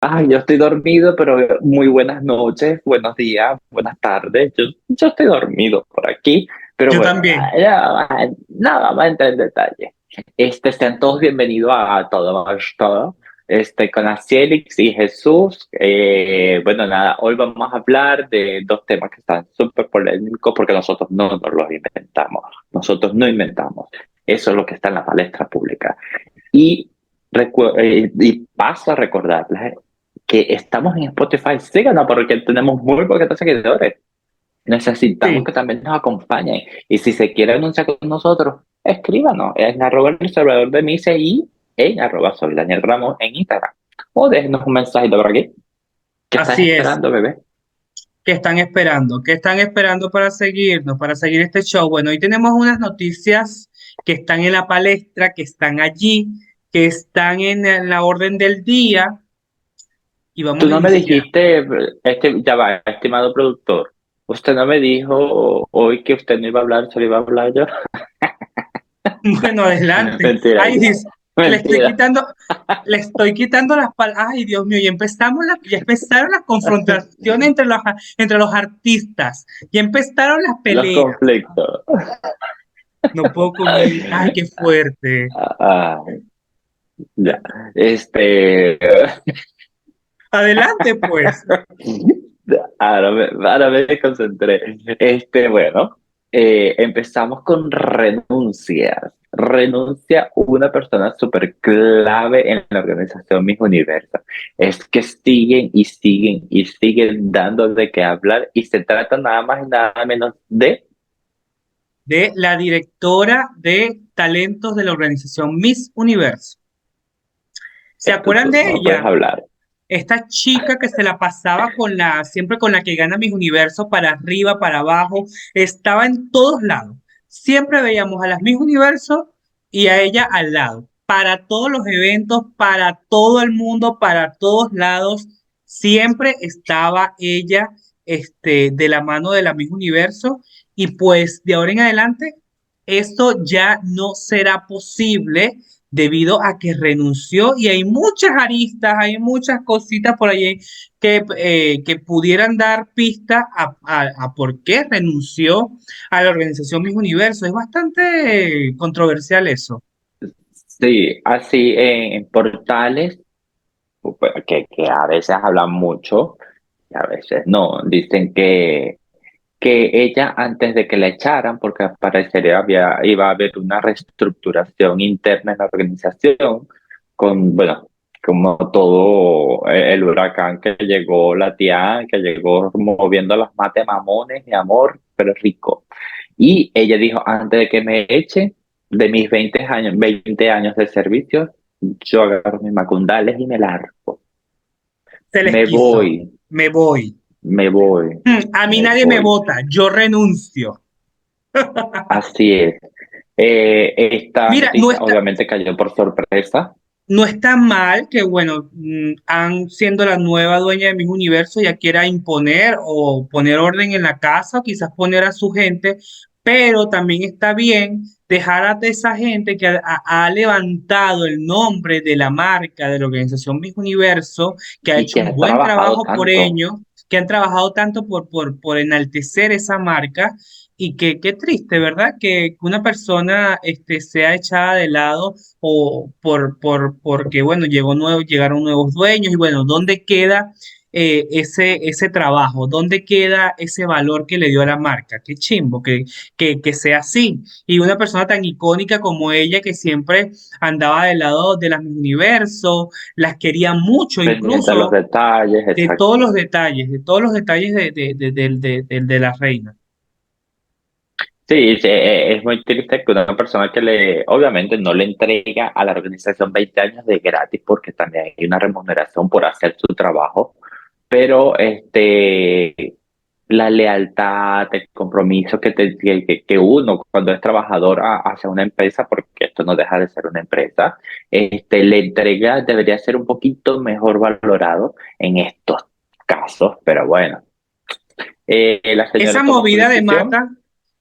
Ay, yo estoy dormido, pero muy buenas noches, buenos días, buenas tardes. Yo estoy dormido por aquí, pero Yo bueno, también. nada, vamos a entrar en detalle. Sean todos bienvenidos a todo, con Asielix y Jesús. Bueno, nada, hoy vamos a hablar de dos temas que están súper polémicos porque nosotros no nos los inventamos. Nosotros no inventamos. Eso es lo que está en la palestra pública. Y, y paso a recordarles que estamos en Spotify. Síganos porque tenemos muy poquitos seguidores. Necesitamos Sí, que también nos acompañen. Y si se quiere anunciar con nosotros, escríbanos en arroba el servidor de Mise y en arroba soy Daniel Ramos en Instagram. O déjenos un mensajito por aquí. ¿Qué estás así es. esperando, bebé? ¿Qué están esperando? ¿Qué están esperando para seguirnos, para seguir este show? Bueno, hoy tenemos unas noticias que están en la palestra, que están allí, que están en la orden del día y Tú vamos a no me iniciar. dijiste, ya va, estimado productor. Usted no me dijo hoy que usted no iba a hablar, solo iba a hablar yo. Bueno, adelante. Mentira, Ay, mentira. le estoy quitando las palabras. Ay, Dios mío, ya empezaron las confrontaciones entre los artistas. Ya empezaron las Los peleas. conflictos. No puedo con él. Ay, qué fuerte. Ah, ya. Este. Adelante, pues. Ahora me concentré. Bueno, empezamos con renuncias. Renuncia una persona súper clave en la organización Mis Universo. Es que siguen y siguen y siguen dando de qué hablar y se trata nada más y nada menos de... De la directora de talentos de la organización Miss Universo. ¿Se Es tu acuerdan de turno, puedes ella? hablar. Esta chica que se la pasaba siempre con la que gana Miss Universo, para arriba, para abajo, estaba en todos lados. Siempre veíamos a las Miss Universo y a ella al lado. Para todos los eventos, para todo el mundo, para todos lados, siempre estaba ella, de la mano de la Miss Universo. Y pues de ahora en adelante, esto ya no será posible debido a que renunció y hay muchas aristas, hay muchas cositas por ahí que pudieran dar pista a por qué renunció a la organización Miss Universo. Es bastante controversial eso. Sí, así en portales pues, que a veces hablan mucho y a veces no. Dicen que ella antes de que la echaran, porque al parecer iba a haber una reestructuración interna en la organización, con, bueno, como todo el huracán que llegó, la tía que llegó moviendo los mates mamones, mi amor, pero rico. Y ella dijo, antes de que me echen de mis 20 años de servicio, yo agarro mis macundales y me largo. Se les Me quiso. voy, Me voy. me voy, A mí me nadie me voy. vota, yo renuncio. Así es. Esta Mira, noticia obviamente cayó por sorpresa. no está mal que, bueno, han siendo la nueva dueña de Mis Universo, ya quiera imponer o poner orden en la casa o quizás poner a su gente, pero también está bien dejar a esa gente que ha levantado el nombre de la marca de la organización Mis Universo, que ha Y hecho que un ha buen trabajado trabajo por tanto. ello, que han trabajado tanto por enaltecer esa marca. Y que qué triste, ¿verdad? Que una persona sea echada de lado o porque, bueno, llegaron nuevos dueños y bueno, ¿dónde queda ese trabajo? ¿Dónde queda ese valor que le dio a la marca? Qué chimbo que sea así. Y una persona tan icónica como ella, que siempre andaba del lado de las Miss Universo, las quería mucho, Pendiente de los incluso detalles, exacto. de todos los detalles de la reina. Sí, sí, es muy triste que una persona que obviamente no le entrega a la organización 20 años de gratis, porque también hay una remuneración por hacer su trabajo, pero la lealtad, el compromiso que uno cuando es trabajador hacia una empresa, porque esto no deja de ser una empresa, le entrega debería ser un poquito mejor valorado en estos casos, pero bueno. La señora Esa tomó su movida de decisión. Mata,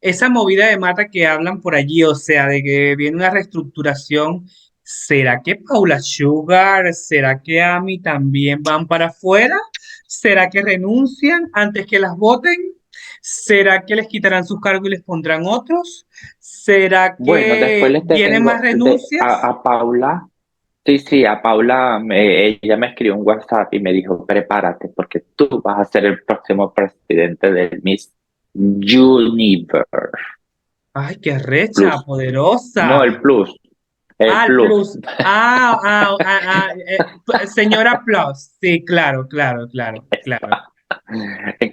esa movida de Mata que hablan por allí, o sea, de que viene una reestructuración, ¿Será que Paula Sugar, será que Amy también van para afuera? ¿Será que renuncian antes que las voten? ¿Será que les quitarán sus cargos y les pondrán otros? ¿Será Bueno, después que les vienen más tengo renuncias? a Paula. Sí, sí, a Paula, ella me escribió un WhatsApp y me dijo, prepárate porque tú vas a ser el próximo presidente del Miss Universe Ay, qué recha, Plus. No, poderosa. el Plus, el Ah, el Plus. plus. Señora Plus. Sí, claro, claro, claro, claro. En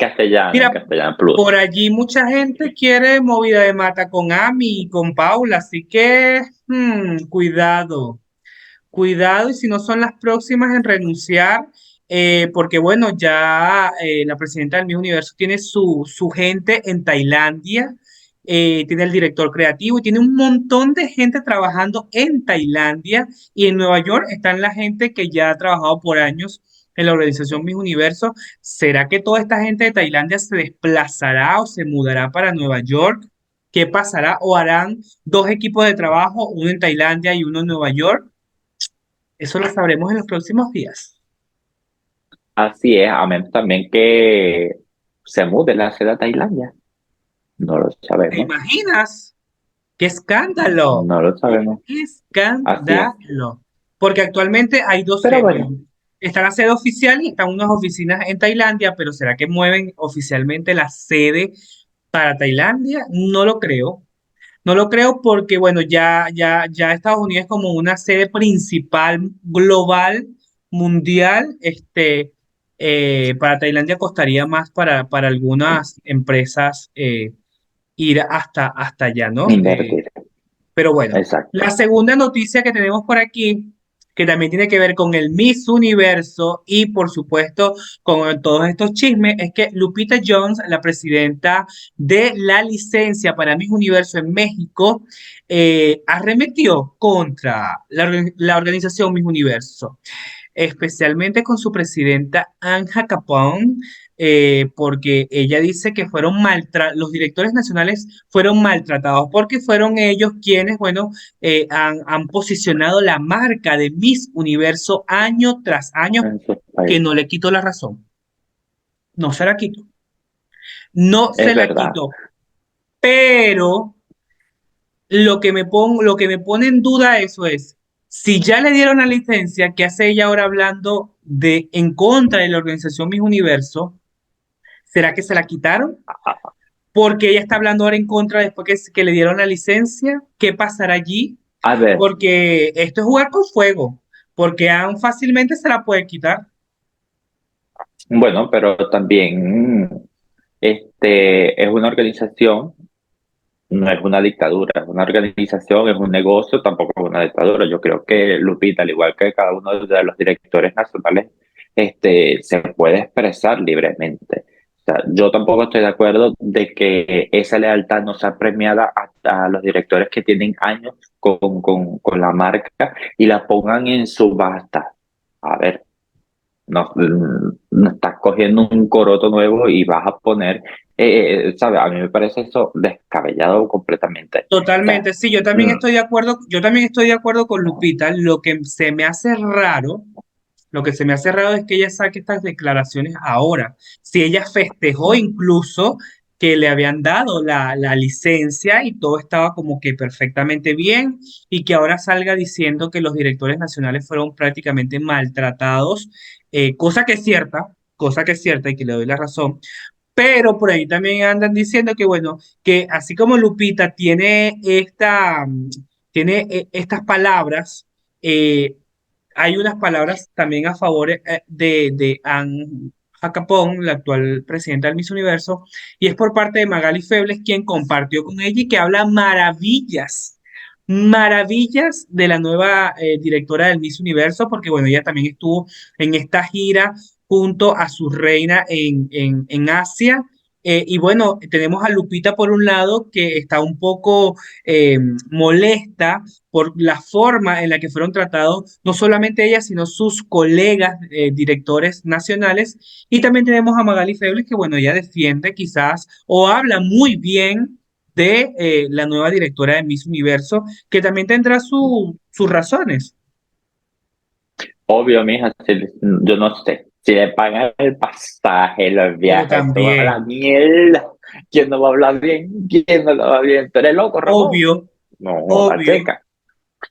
Mira, castellano Plus. por allí mucha gente quiere movida de mata con Ami y con Paula, así que cuidado, cuidado y si no son las próximas en renunciar, porque bueno, ya la presidenta del Miss Universo tiene su gente en Tailandia, tiene el director creativo y tiene un montón de gente trabajando en Tailandia y en Nueva York están la gente que ya ha trabajado por años en la organización Miss Universo. ¿Será que toda esta gente de Tailandia se desplazará o se mudará para Nueva York? ¿Qué pasará? ¿O harán dos equipos de trabajo, uno en Tailandia y uno en Nueva York? Eso lo sabremos en los próximos días. Así es, a menos también que se mude la sede a Tailandia. No lo ¿Te sabemos, imaginas? ¡Qué escándalo! no lo sabemos. ¡Qué Así es. escándalo! Porque actualmente hay dos Pero sedes. bueno, Bueno, está la sede oficial y están unas oficinas en Tailandia, pero ¿será que mueven oficialmente la sede para Tailandia? No lo creo. No lo creo porque, bueno, ya Estados Unidos es como una sede principal global, mundial. Para Tailandia costaría más para algunas empresas ir hasta allá, ¿no? invertir. Pero bueno, la Exacto. segunda noticia que tenemos por aquí, que también tiene que ver con el Miss Universo y por supuesto con todos estos chismes, es que Lupita Jones, la presidenta de la licencia para Miss Universo en México, arremetió contra la organización Miss Universo, especialmente con su presidenta Anja Capón, porque ella dice que los directores nacionales fueron maltratados porque fueron ellos quienes, bueno, han posicionado la marca de Miss Universo año tras año, En sus que no países. le quitó la razón, no se la quitó, no se Es la verdad. quitó, pero lo que me pone en duda eso es, si ya le dieron la licencia, ¿qué hace ella ahora hablando de en contra de la organización Miss Universo? ¿Será que se la quitaron? Porque ella está hablando ahora en contra después que le dieron la licencia. ¿Qué pasará allí? A ver, Porque esto es jugar con fuego, porque aún fácilmente se la puede quitar. bueno, pero también es una organización, no es una dictadura, es una organización, es un negocio, tampoco es una dictadura. Yo creo que Lupita, al igual que cada uno de los directores nacionales, se puede expresar libremente. O sea, yo tampoco estoy de acuerdo de que esa lealtad no sea premiada a los directores que tienen años con la marca y la pongan en subasta. A ver, no, no estás cogiendo un coroto nuevo y vas a poner, ¿sabes? A mí me parece eso descabellado completamente. O sea, Totalmente, sí, yo también mm, estoy de acuerdo, yo también estoy de acuerdo con Lupita. Lo que se me hace raro es que ella saque estas declaraciones ahora. Si ella festejó incluso que le habían dado la licencia y todo estaba como que perfectamente bien y que ahora salga diciendo que los directores nacionales fueron prácticamente maltratados, cosa que es cierta y que le doy la razón, pero por ahí también andan diciendo que, bueno, que así como Lupita tiene estas palabras, eh, hay unas palabras también a favor de Anne Jacapón, la actual presidenta del Miss Universo, y es por parte de Magali Febles, quien compartió con ella y que habla maravillas, maravillas de la nueva directora del Miss Universo, porque bueno, ella también estuvo en esta gira junto a su reina en Asia. Y bueno, tenemos a Lupita por un lado que está un poco molesta por la forma en la que fueron tratados no solamente ella, sino sus colegas directores nacionales. Y también tenemos a Magali Febles, que bueno, ella defiende quizás o habla muy bien de la nueva directora de Miss Universo, que también tendrá sus razones. Obvio, mija, yo no sé. Si le pagan el pasaje, los Pero viajes, toda la también, mierda, ¿quién no va a hablar bien? ¿Quién no lo va bien? ¿Tú eres loco, Ramón? obvio, No, la obvio. chica.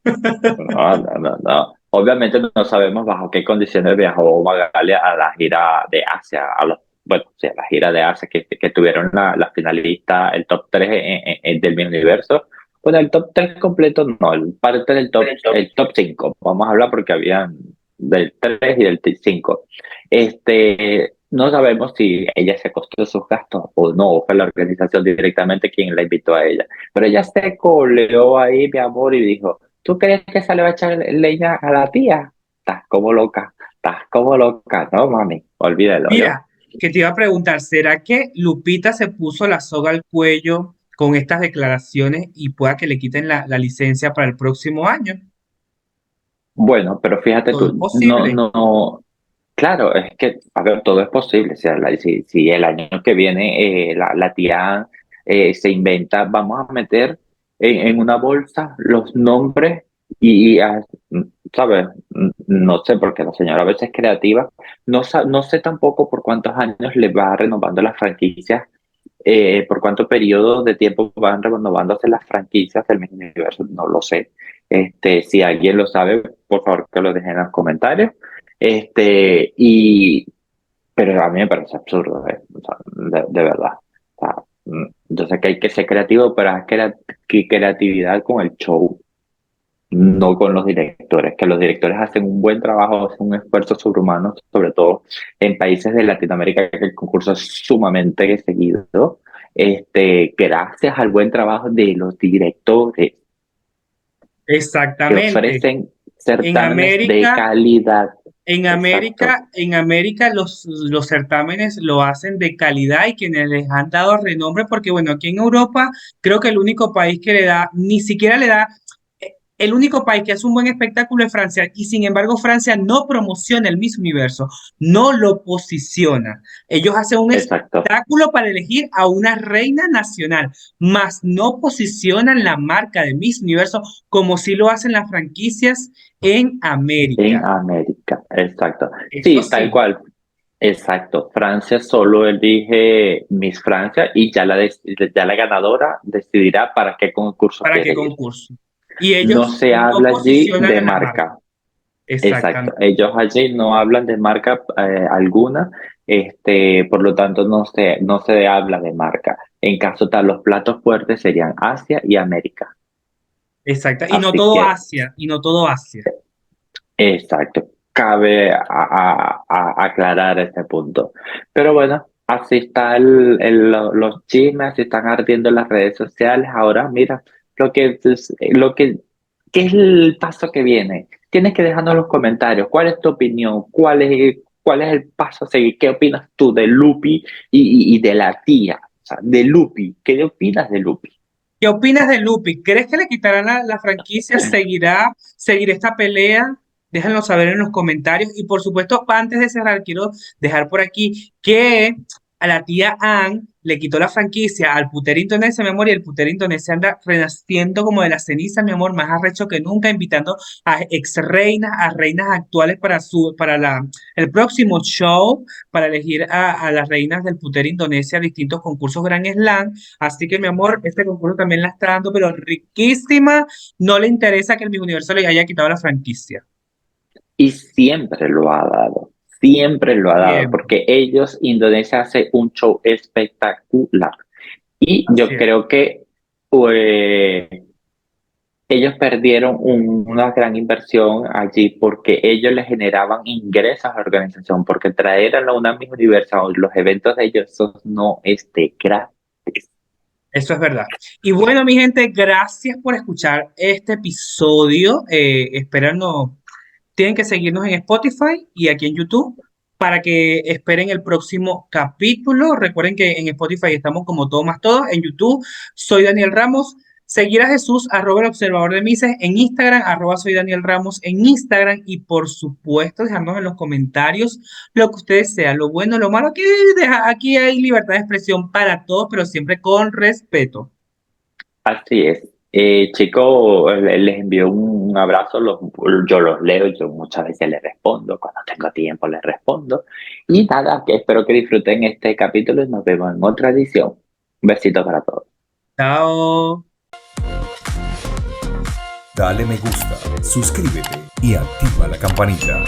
No, no, no, no. Obviamente no sabemos bajo qué condiciones viajó Magali a la gira de Asia, bueno, sí, a la gira de Asia que tuvieron la finalista, el top 3 del mi universo. Bueno, el top 3 completo no, parte del el top 5. Vamos a hablar porque habían del 3 y del 5. No sabemos si ella se costó sus gastos o no, o fue la organización directamente quien la invitó a ella. Pero ella se coleó ahí, mi amor, y dijo: ¿tú crees que se le va a echar leña a la tía? Estás como loca, no, mami, olvídalo yo. Mira, que te iba a preguntar, ¿será que Lupita se puso la soga al cuello con estas declaraciones y pueda que le quiten la licencia para el próximo año? Bueno, pero fíjate Todo es tú, no, posible. no, claro, es que, a ver, todo es posible. O sea, si el año que viene la tía se inventa, vamos a meter en una bolsa los nombres y ¿sabes? No sé, porque la señora a veces es creativa. No sé tampoco por cuántos años le va renovando las franquicias, por cuánto periodo de tiempo van renovándose las franquicias del mismo universo, no lo sé. Si alguien lo sabe, por favor que lo dejen en los comentarios. Este, y, pero a mí me parece absurdo, o sea, de verdad. O sea, yo sé que hay que ser creativo, pero es creatividad con el show, no con los directores, que los directores hacen un buen trabajo, hacen un esfuerzo sobrehumano, sobre todo en países de Latinoamérica, que el concurso es sumamente seguido, gracias al buen trabajo de los directores que Exactamente. ofrecen En certámenes de América, calidad. Exacto, En América los certámenes lo hacen de calidad y quienes les han dado renombre, porque bueno, aquí en Europa creo que el único país que le da, ni siquiera le da, el único país que hace un buen espectáculo es Francia, y sin embargo Francia no promociona el Miss Universo, no lo posiciona. Ellos hacen un exacto, espectáculo para elegir a una reina nacional, mas no posicionan la marca de Miss Universo como si lo hacen las franquicias en en América. América, exacto. Eso Sí, tal sí, cual. Exacto, Francia solo elige Miss Francia y ya la ganadora decidirá para qué concurso ¿para qué quiere ir. concurso? Y No ellos se no habla allí posicionan de a la marca. marca, exacto, Exactamente. ellos allí no hablan de marca alguna, por lo tanto no se habla de marca. En caso tal, los platos fuertes serían Asia y América. Exacto. Y no Así todo que, Asia, y no todo Asia. exacto, cabe aclarar este punto. Pero bueno, así está los chismes, así están ardiendo las redes sociales. Ahora, mira, ¿qué es el paso que viene? Tienes que dejarnos en los comentarios. ¿Cuál es tu opinión? Cuál es el paso a seguir? ¿Qué opinas tú de Lupi y de la tía? O sea, de Lupi. ¿Qué opinas de Lupi? ¿Qué opinas de Lupi? ¿Crees que le quitarán la franquicia? ¿Seguirá esta pelea? Déjanos saber en los comentarios. Y por supuesto, antes de cerrar, quiero dejar por aquí que a la tía Ann le quitó la franquicia al Puter Indonesia, mi amor, y el Puter Indonesia anda renaciendo como de la ceniza, mi amor, más arrecho que nunca, invitando a ex reinas, a reinas actuales el próximo show, para elegir a las reinas del Puter Indonesia a distintos concursos Grand Slam. Así que, mi amor, este concurso también la está dando, pero riquísima. No le interesa que el Miss Universo le haya quitado la franquicia. Y siempre lo ha dado, Siempre. porque Indonesia, hace un show espectacular. Y Así yo es. creo que pues, ellos perdieron una gran inversión allí porque ellos le generaban ingresos a la organización, porque traer a la UNAM Universal, los eventos de ellos, eso no es de gratis. Eso es verdad. Y bueno, mi gente, gracias por escuchar este episodio. Espéranos, tienen que seguirnos en Spotify y aquí en YouTube para que esperen el próximo capítulo. Recuerden que en Spotify estamos como Todo Más Todo. En YouTube soy Daniel Ramos. Seguir a Jesús, @el observador de Mises, en Instagram, @soy Daniel Ramos, en Instagram. Y por supuesto, dejarnos en los comentarios lo que ustedes sean, lo bueno, lo malo. Aquí hay libertad de expresión para todos, pero siempre con respeto. Así es. Chicos, les envío un abrazo, yo los leo, yo muchas veces les respondo, cuando tengo tiempo les respondo. Y nada, que espero que disfruten este capítulo y nos vemos en otra edición. Un besito para todos. Chao. Dale me gusta, suscríbete y activa la campanita.